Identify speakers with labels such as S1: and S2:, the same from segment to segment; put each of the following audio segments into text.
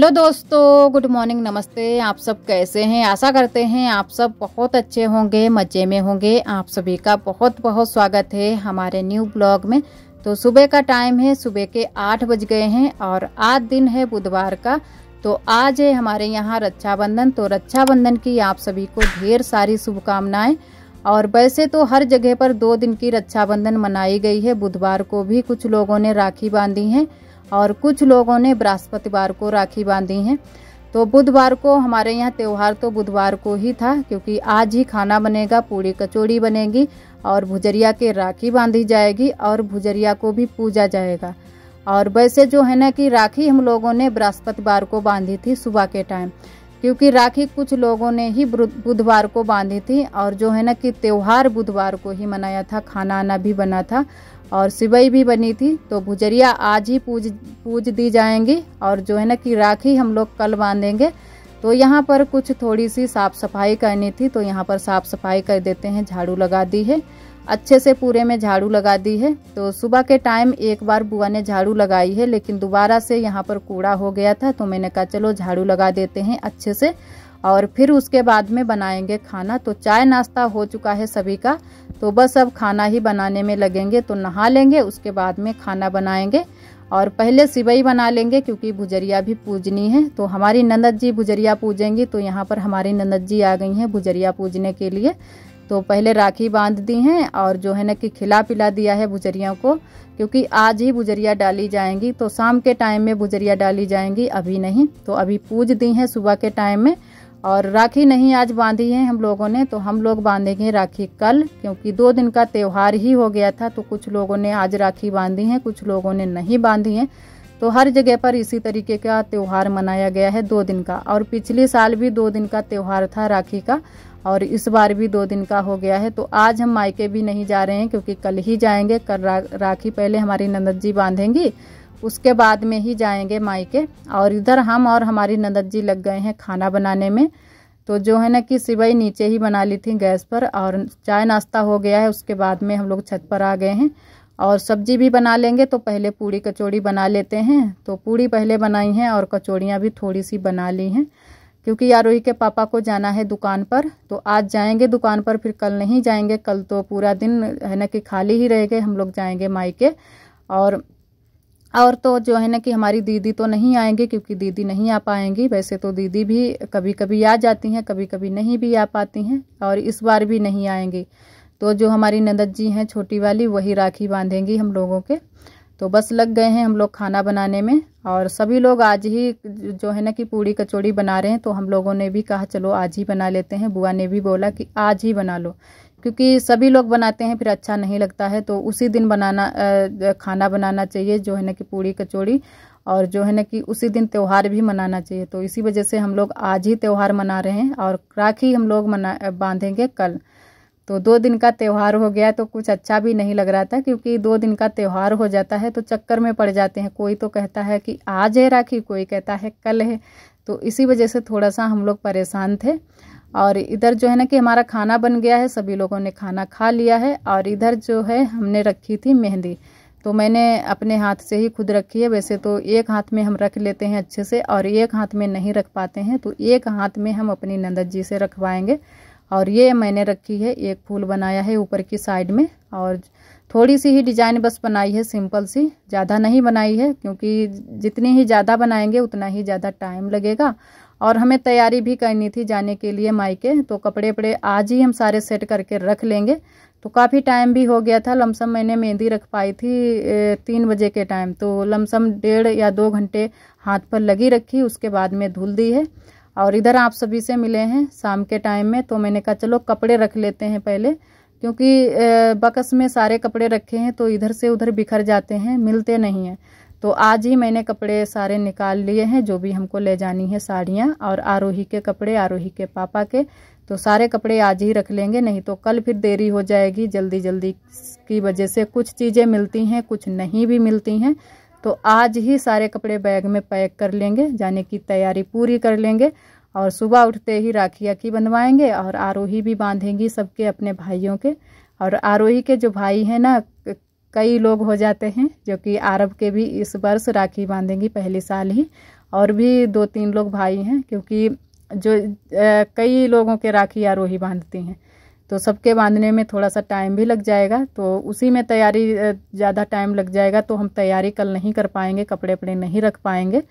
S1: Hello दोस्तों, good morning, नमस्ते। आप सब कैसे हैं? आशा करते हैं आप सब बहुत अच्छे होंगे, मज़े में होंगे। आप सभी का बहुत बहुत स्वागत है हमारे न्यू ब्लॉग में। तो सुबह का टाइम है, सुबह के 8 बज गए हैं और आज दिन है बुधवार का। तो आज है हमारे यहाँ रक्षाबंधन। तो रक्षाबंधन की आप सभी को ढेर सारी शुभकामनाएं। और वैसे तो हर जगह पर 2 दिन की रक्षाबंधन मनाई गई है। बुधवार को भी कुछ लोगों ने राखी बांधी है और कुछ लोगों ने बृहस्पतिवार को राखी बांधी है। तो बुधवार को हमारे यहाँ त्यौहार तो बुधवार को ही था, क्योंकि आज ही खाना बनेगा, पूड़ी कचौड़ी बनेगी और भुजरिया के राखी बांधी जाएगी और भुजरिया को भी पूजा जाएगा। और वैसे जो है ना कि राखी हम लोगों ने बृहस्पतिवार को बांधी थी सुबह के टाइम, क्योंकि राखी कुछ लोगों ने ही बुधवार को बांधी थी। और जो है ना कि त्यौहार बुधवार को ही मनाया था, खाना आना भी बना था और सिवई भी बनी थी। तो भुजरिया आज ही पूज दी जाएंगी और जो है ना कि राखी हम लोग कल बांधेंगे। तो यहाँ पर कुछ थोड़ी सी साफ़ सफाई करनी थी, तो यहाँ पर साफ़ सफाई कर देते हैं। झाड़ू लगा दी है, अच्छे से पूरे में झाड़ू लगा दी है। तो सुबह के टाइम एक बार बुआ ने झाड़ू लगाई है, लेकिन दोबारा से यहाँ पर कूड़ा हो गया था, तो मैंने कहा चलो झाड़ू लगा देते हैं अच्छे से और फिर उसके बाद में बनाएंगे खाना। तो चाय नाश्ता हो चुका है सभी का, तो बस अब खाना ही बनाने में लगेंगे। तो नहा लेंगे, उसके बाद में खाना बनाएंगे और पहले सिवई बना लेंगे, क्योंकि भुजरिया भी पूजनी है। तो हमारी ननद जी भुजरिया पूजेंगी, तो यहाँ पर हमारी ननद जी आ गई हैं भुजरिया पूजने के लिए। तो पहले राखी बांध दी हैं और जो है ना कि खिला पिला दिया है भुजरिया को, क्योंकि आज ही भुजरिया डाली जाएंगी। तो शाम के टाइम में भुजरिया डाली जाएंगी, अभी नहीं। तो अभी पूज दी हैं सुबह के टाइम में। और राखी नहीं आज बांधी है हम लोगों ने, तो हम लोग बांधेंगे राखी कल, क्योंकि 2 दिन का त्यौहार ही हो गया था। तो कुछ लोगों ने आज राखी बांधी है, कुछ लोगों ने नहीं बांधी है। तो हर जगह पर इसी तरीके का त्यौहार मनाया गया है 2 दिन का। और पिछले साल भी 2 दिन का त्यौहार था राखी का, और इस बार भी 2 दिन का हो गया है। तो आज हम मायके भी नहीं जा रहे हैं, क्योंकि कल ही जाएंगे। कल राखी पहले हमारी ननद जी बांधेंगी, उसके बाद में ही जाएंगे मायके। और इधर हम और हमारी ननद जी लग गए हैं खाना बनाने में। तो जो है ना कि सिवई नीचे ही बना ली थी गैस पर, और चाय नाश्ता हो गया है। उसके बाद में हम लोग छत पर आ गए हैं और सब्जी भी बना लेंगे। तो पहले पूड़ी कचौड़ी बना लेते हैं। तो पूड़ी पहले बनाई हैं और कचौड़ियाँ भी थोड़ी सी बना ली हैं, क्योंकि आरोही के पापा को जाना है दुकान पर। तो आज जाएंगे दुकान पर, फिर कल नहीं जाएंगे। कल तो पूरा दिन है ना कि खाली ही रहेंगे, हम लोग जाएंगे मायके। और तो जो है ना कि हमारी दीदी तो नहीं आएंगी, क्योंकि दीदी नहीं आ पाएंगी। वैसे तो दीदी भी कभी कभी आ जाती हैं, कभी कभी नहीं भी आ पाती हैं, और इस बार भी नहीं आएंगी। तो जो हमारी ननद जी हैं छोटी वाली, वही राखी बांधेंगी हम लोगों के। तो बस लग गए हैं हम लोग खाना बनाने में। और सभी लोग आज ही जो है ना कि पूड़ी कचौड़ी बना रहे हैं। तो हम लोगों ने भी कहा चलो आज ही बना लेते हैं। बुआ ने भी बोला कि आज ही बना लो, क्योंकि सभी लोग बनाते हैं फिर अच्छा नहीं लगता है। तो उसी दिन खाना बनाना चाहिए, जो है ना कि पूड़ी कचौड़ी, और जो है ना कि उसी दिन त्यौहार भी मनाना चाहिए। तो इसी वजह से हम लोग आज ही त्यौहार मना रहे हैं और राखी हम लोग बांधेंगे कल। तो 2 दिन का त्यौहार हो गया, तो कुछ अच्छा भी नहीं लग रहा था, क्योंकि 2 दिन का त्यौहार हो जाता है तो चक्कर में पड़ जाते हैं। कोई तो कहता है कि आज है राखी, कोई कहता है कल है। तो इसी वजह से थोड़ा सा हम लोग परेशान थे। और इधर जो है ना कि हमारा खाना बन गया है, सभी लोगों ने खाना खा लिया है। और इधर जो है हमने रखी थी मेहंदी, तो मैंने अपने हाथ से ही खुद रखी है। वैसे तो एक हाथ में हम रख लेते हैं अच्छे से, और एक हाथ में नहीं रख पाते हैं, तो एक हाथ में हम अपनी ननद जी से रखवाएंगे। और ये मैंने रखी है, एक फूल बनाया है ऊपर की साइड में, और थोड़ी सी ही डिजाइन बस बनाई है, सिंपल सी, ज़्यादा नहीं बनाई है, क्योंकि जितनी ही ज़्यादा बनाएंगे उतना ही ज़्यादा टाइम लगेगा। और हमें तैयारी भी करनी थी जाने के लिए मायके। तो कपड़े वपड़े आज ही हम सारे सेट करके रख लेंगे। तो काफ़ी टाइम भी हो गया था। लमसम मैंने मेहंदी रख पाई थी 3 बजे के टाइम, तो लमसम 1.5 या 2 घंटे हाथ पर लगी रखी, उसके बाद में धुल दी है। और इधर आप सभी से मिले हैं शाम के टाइम में, तो मैंने कहा चलो कपड़े रख लेते हैं पहले, क्योंकि बक्स में सारे कपड़े रखे हैं तो इधर से उधर बिखर जाते हैं, मिलते नहीं हैं। तो आज ही मैंने कपड़े सारे निकाल लिए हैं, जो भी हमको ले जानी है, साड़ियाँ और आरोही के कपड़े, आरोही के पापा के। तो सारे कपड़े आज ही रख लेंगे, नहीं तो कल फिर देरी हो जाएगी। जल्दी जल्दी की वजह से कुछ चीज़ें मिलती हैं, कुछ नहीं भी मिलती हैं। तो आज ही सारे कपड़े बैग में पैक कर लेंगे, जाने की तैयारी पूरी कर लेंगे। और सुबह उठते ही राखियाँ की बंधवाएंगे और आरोही भी बांधेंगी सबके अपने भाइयों के। और आरोही के जो भाई हैं ना, कई लोग हो जाते हैं जो कि अरब के भी इस वर्ष राखी बांधेंगी पहले साल ही। और भी 2-3 लोग भाई हैं, क्योंकि जो कई लोगों के राखी आरोही बांधती हैं, तो सबके बांधने में थोड़ा सा टाइम भी लग जाएगा, तो उसी में तैयारी ज़्यादा टाइम लग जाएगा, तो हम तैयारी कल नहीं कर पाएंगे, कपड़े वपड़े नहीं रख पाएंगे।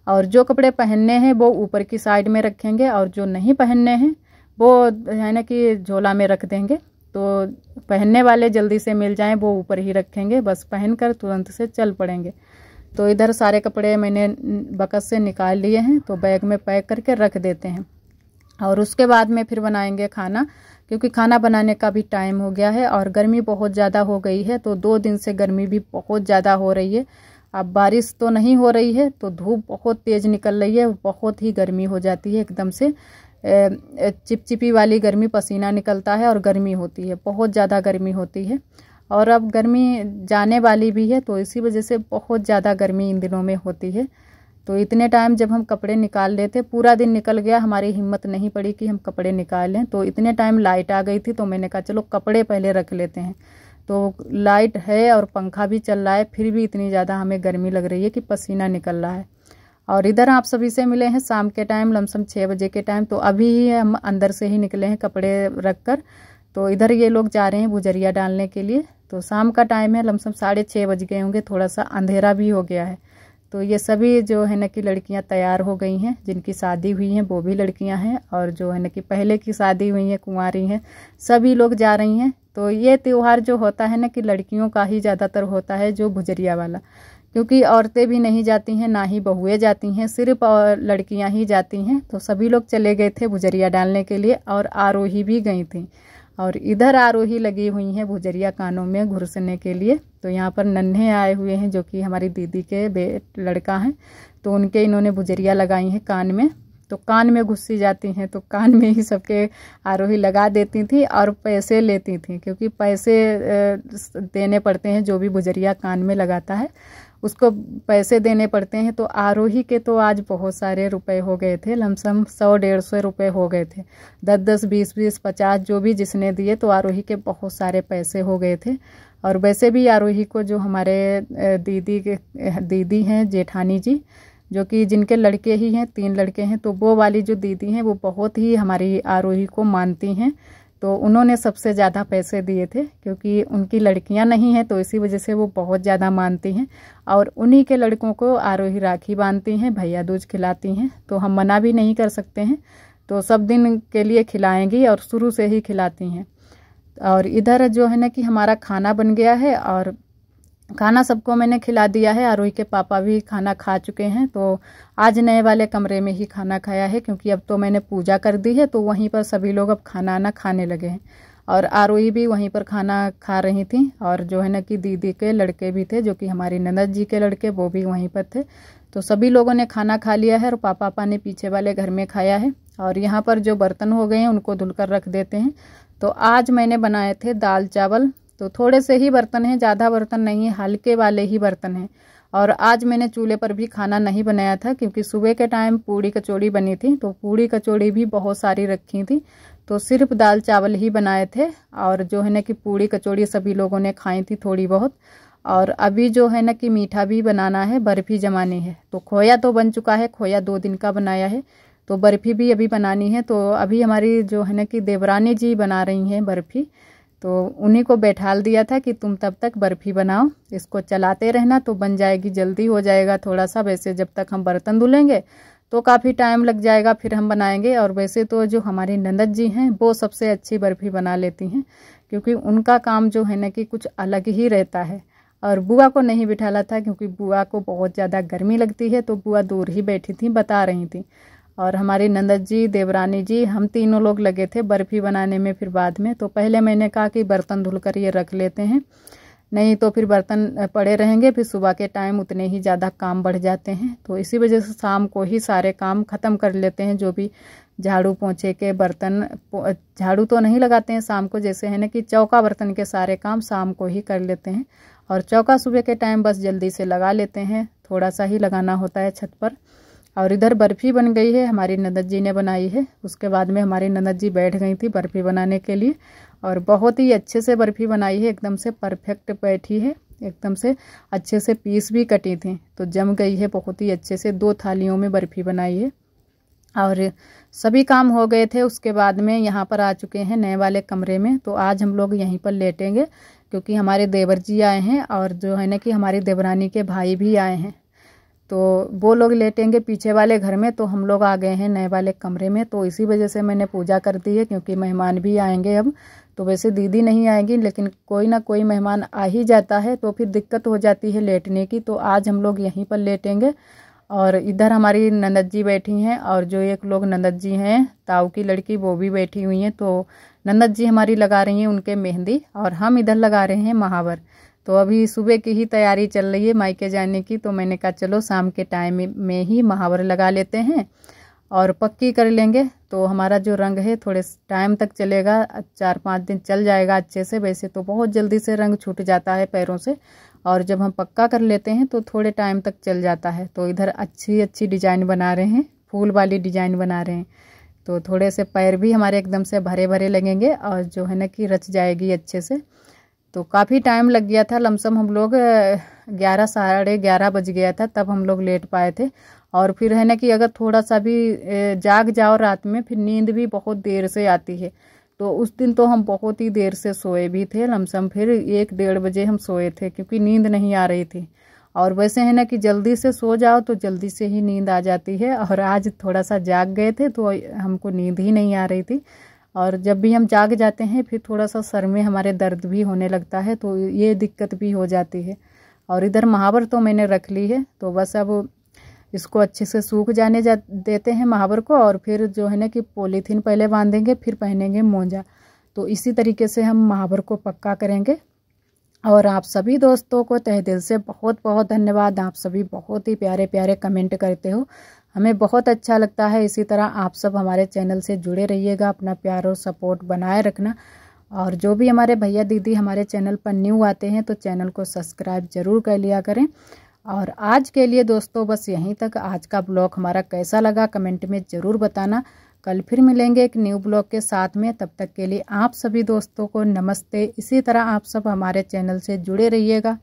S1: और जो कपड़े पहनने हैं वो ऊपर की साइड में रखेंगे, और जो नहीं पहनने हैं वो है ना कि झोला में रख देंगे। तो पहनने वाले जल्दी से मिल जाएं वो ऊपर ही रखेंगे, बस पहन कर तुरंत से चल पड़ेंगे। तो इधर सारे कपड़े मैंने बक्स से निकाल लिए हैं, तो बैग में पैक करके रख देते हैं। और उसके बाद में फिर बनाएंगे खाना, क्योंकि खाना बनाने का भी टाइम हो गया है और गर्मी बहुत ज़्यादा हो गई है। तो 2 दिन से गर्मी भी बहुत ज़्यादा हो रही है। अब बारिश तो नहीं हो रही है, तो धूप बहुत तेज़ निकल रही है, बहुत ही गर्मी हो जाती है, एकदम से चिपचिपी वाली गर्मी, पसीना निकलता है और गर्मी होती है, बहुत ज़्यादा गर्मी होती है। और अब गर्मी जाने वाली भी है, तो इसी वजह से बहुत ज़्यादा गर्मी इन दिनों में होती है। तो इतने टाइम जब हम कपड़े निकाल लेते, पूरा दिन निकल गया, हमारी हिम्मत नहीं पड़ी कि हम कपड़े निकाल लें। तो इतने टाइम लाइट आ गई थी, तो मैंने कहा चलो कपड़े पहले रख लेते हैं। तो लाइट है और पंखा भी चल रहा है, फिर भी इतनी ज़्यादा हमें गर्मी लग रही है कि पसीना निकल रहा है। और इधर आप सभी से मिले हैं शाम के टाइम, लमसम 6 बजे के टाइम। तो अभी ही हम अंदर से ही निकले हैं कपड़े रख कर। तो इधर ये लोग जा रहे हैं बुजरिया डालने के लिए। तो शाम का टाइम है, लमसम 6:30 बज गए होंगे, थोड़ा सा अंधेरा भी हो गया है। तो ये सभी जो है ना कि लड़कियां तैयार हो गई हैं, जिनकी शादी हुई हैं वो भी लड़कियां हैं, और जो है ना कि पहले की शादी हुई हैं, कुंवारी हैं, सभी लोग जा रही हैं। तो ये त्यौहार जो होता है ना कि लड़कियों का ही ज़्यादातर होता है, जो बुजरिया वाला, क्योंकि औरतें भी नहीं जाती हैं, ना ही बहुएं जाती हैं, सिर्फ लड़कियां ही जाती हैं। तो सभी लोग चले गए थे बुजरिया डालने के लिए, और आरोही भी गई थी। और इधर आरोही लगी हुई हैं बुजरिया कानों में घुसने के लिए। तो यहाँ पर नन्हे आए हुए हैं, जो कि हमारी दीदी के लड़का हैं, तो उनके इन्होंने बुजरिया लगाई हैं कान में। तो कान में घुसी जाती हैं, तो कान में ही सबके आरोही लगा देती थी और पैसे लेती थी, क्योंकि पैसे देने पड़ते हैं, जो भी बुजरिया कान में लगाता है उसको पैसे देने पड़ते हैं। तो आरोही के तो आज बहुत सारे रुपए हो गए थे, लमसम 100-150 रुपए हो गए थे, 10-10, 20-20, 50 जो भी जिसने दिए, तो आरोही के बहुत सारे पैसे हो गए थे। और वैसे भी आरोही को जो हमारे दीदी हैं, जेठानी जी, जो कि जिनके लड़के ही हैं, 3 लड़के हैं, तो वो वाली जो दीदी हैं वो बहुत ही हमारी आरोही को मानती हैं। तो उन्होंने सबसे ज़्यादा पैसे दिए थे, क्योंकि उनकी लड़कियां नहीं हैं, तो इसी वजह से वो बहुत ज़्यादा मानती हैं। और उन्हीं के लड़कों को आरोही राखी बांधती हैं, भैया दूज खिलाती हैं। तो हम मना भी नहीं कर सकते हैं, तो सब दिन के लिए खिलाएंगी और शुरू से ही खिलाती हैं। और इधर जो है ना कि हमारा खाना बन गया है, और खाना सबको मैंने खिला दिया है। आरोही के पापा भी खाना खा चुके हैं। तो आज नए वाले कमरे में ही खाना खाया है, क्योंकि अब तो मैंने पूजा कर दी है, तो वहीं पर सभी लोग अब खाना ना खाने लगे हैं। और आरोही भी वहीं पर खाना खा रही थी। और जो है ना कि दीदी के लड़के भी थे, जो कि हमारी ननद जी के लड़के, वो भी वहीं पर थे। तो सभी लोगों ने खाना खा लिया है, और पापा ने पीछे वाले घर में खाया है। और यहाँ पर जो बर्तन हो गए हैं उनको धुलकर रख देते हैं। तो आज मैंने बनाए थे दाल चावल। तो थोड़े से ही बर्तन हैं, ज़्यादा बर्तन नहीं है, हल्के वाले ही बर्तन हैं। और आज मैंने चूल्हे पर भी खाना नहीं बनाया था, क्योंकि सुबह के टाइम पूड़ी कचौड़ी बनी थी, तो पूड़ी कचौड़ी भी बहुत सारी रखी थी, तो सिर्फ दाल चावल ही बनाए थे। और जो है ना कि पूड़ी कचौड़ी सभी लोगों ने खाई थी थोड़ी बहुत। और अभी जो है ना कि मीठा भी बनाना है, बर्फ़ी जमानी है। तो खोया तो बन चुका है, खोया 2 दिन का बनाया है, तो बर्फ़ी भी अभी बनानी है। तो अभी हमारी जो है ना कि देवरानी जी बना रही हैं बर्फ़ी, तो उन्हीं को बैठाल दिया था कि तुम तब तक बर्फ़ी बनाओ, इसको चलाते रहना तो बन जाएगी, जल्दी हो जाएगा थोड़ा सा। वैसे जब तक हम बर्तन धुलेंगे तो काफ़ी टाइम लग जाएगा, फिर हम बनाएंगे। और वैसे तो जो हमारी ननद जी हैं वो सबसे अच्छी बर्फ़ी बना लेती हैं, क्योंकि उनका काम जो है ना कि कुछ अलग ही रहता है। और बुआ को नहीं बिठाला था, क्योंकि बुआ को बहुत ज़्यादा गर्मी लगती है, तो बुआ दूर ही बैठी थी, बता रही थी। और हमारी ननद जी, देवरानी जी, हम तीनों लोग लगे थे बर्फ़ी बनाने में। फिर बाद में तो पहले मैंने कहा कि बर्तन धुलकर ये रख लेते हैं, नहीं तो फिर बर्तन पड़े रहेंगे, फिर सुबह के टाइम उतने ही ज़्यादा काम बढ़ जाते हैं। तो इसी वजह से शाम को ही सारे काम ख़त्म कर लेते हैं, जो भी झाड़ू पोंछे के बर्तन, झाड़ू तो नहीं लगाते हैं शाम को, जैसे है ना कि चौका बर्तन के सारे काम शाम को ही कर लेते हैं। और चौका सुबह के टाइम बस जल्दी से लगा लेते हैं, थोड़ा सा ही लगाना होता है छत पर। और इधर बर्फ़ी बन गई है, हमारी ननद जी ने बनाई है। उसके बाद में हमारी ननद जी बैठ गई थी बर्फ़ी बनाने के लिए, और बहुत ही अच्छे से बर्फ़ी बनाई है, एकदम से परफेक्ट बैठी है। एकदम से अच्छे से पीस भी कटी थी, तो जम गई है बहुत ही अच्छे से। 2 थालियों में बर्फ़ी बनाई है और सभी काम हो गए थे। उसके बाद में यहाँ पर आ चुके हैं नए वाले कमरे में। तो आज हम लोग यहीं पर लेटेंगे क्योंकि हमारे देवर जी आए हैं और जो है ना कि हमारी देवरानी के भाई भी आए हैं, तो वो लोग लेटेंगे पीछे वाले घर में। तो हम लोग आ गए हैं नए वाले कमरे में, तो इसी वजह से मैंने पूजा कर दी है क्योंकि मेहमान भी आएंगे अब। तो वैसे दीदी नहीं आएंगी, लेकिन कोई ना कोई मेहमान आ ही जाता है तो फिर दिक्कत हो जाती है लेटने की। तो आज हम लोग यहीं पर लेटेंगे। और इधर हमारी ननद जी बैठी हैं और जो एक लोग ननद जी हैं ताऊ की लड़की, वो भी बैठी हुई हैं। तो ननद जी हमारी लगा रही हैं उनके मेहंदी और हम इधर लगा रहे हैं महावर। तो अभी सुबह की ही तैयारी चल रही है मायके जाने की, तो मैंने कहा चलो शाम के टाइम में ही महावर लगा लेते हैं और पक्की कर लेंगे। तो हमारा जो रंग है थोड़े टाइम तक चलेगा, 4-5 दिन चल जाएगा अच्छे से। वैसे तो बहुत जल्दी से रंग छूट जाता है पैरों से, और जब हम पक्का कर लेते हैं तो थोड़े टाइम तक चल जाता है। तो इधर अच्छी अच्छी डिजाइन बना रहे हैं, फूल वाली डिजाइन बना रहे हैं। तो थोड़े से पैर भी हमारे एकदम से भरे भरे लगेंगे और जो है ना कि रच जाएगी अच्छे से। तो काफ़ी टाइम लग गया था, लमसम हम लोग 11 साढ़े 11 बज गया था तब हम लोग लेट पाए थे। और फिर है ना कि अगर थोड़ा सा भी जाग जाओ रात में, फिर नींद भी बहुत देर से आती है। तो उस दिन तो हम बहुत ही देर से सोए भी थे, लमसम फिर 1-1:30 बजे हम सोए थे क्योंकि नींद नहीं आ रही थी। और वैसे है ना कि जल्दी से सो जाओ तो जल्दी से ही नींद आ जाती है, और आज थोड़ा सा जाग गए थे तो हमको नींद ही नहीं आ रही थी। और जब भी हम जाग जाते हैं फिर थोड़ा सा सर में हमारे दर्द भी होने लगता है, तो ये दिक्कत भी हो जाती है। और इधर महावर तो मैंने रख ली है, तो बस अब इसको अच्छे से सूख जाने देते हैं महावर को। और फिर जो है ना कि पॉलीथीन पहले बांधेंगे फिर पहनेंगे मोजा। तो इसी तरीके से हम महावर को पक्का करेंगे। और आप सभी दोस्तों को तहे दिल से बहुत बहुत धन्यवाद। आप सभी बहुत ही प्यारे प्यारे कमेंट करते हो, हमें बहुत अच्छा लगता है। इसी तरह आप सब हमारे चैनल से जुड़े रहिएगा, अपना प्यार और सपोर्ट बनाए रखना। और जो भी हमारे भैया दीदी हमारे चैनल पर न्यू आते हैं तो चैनल को सब्सक्राइब ज़रूर कर लिया करें। और आज के लिए दोस्तों बस यहीं तक। आज का ब्लॉग हमारा कैसा लगा कमेंट में ज़रूर बताना। कल फिर मिलेंगे एक न्यू ब्लॉग के साथ में, तब तक के लिए आप सभी दोस्तों को नमस्ते। इसी तरह आप सब हमारे चैनल से जुड़े रहिएगा।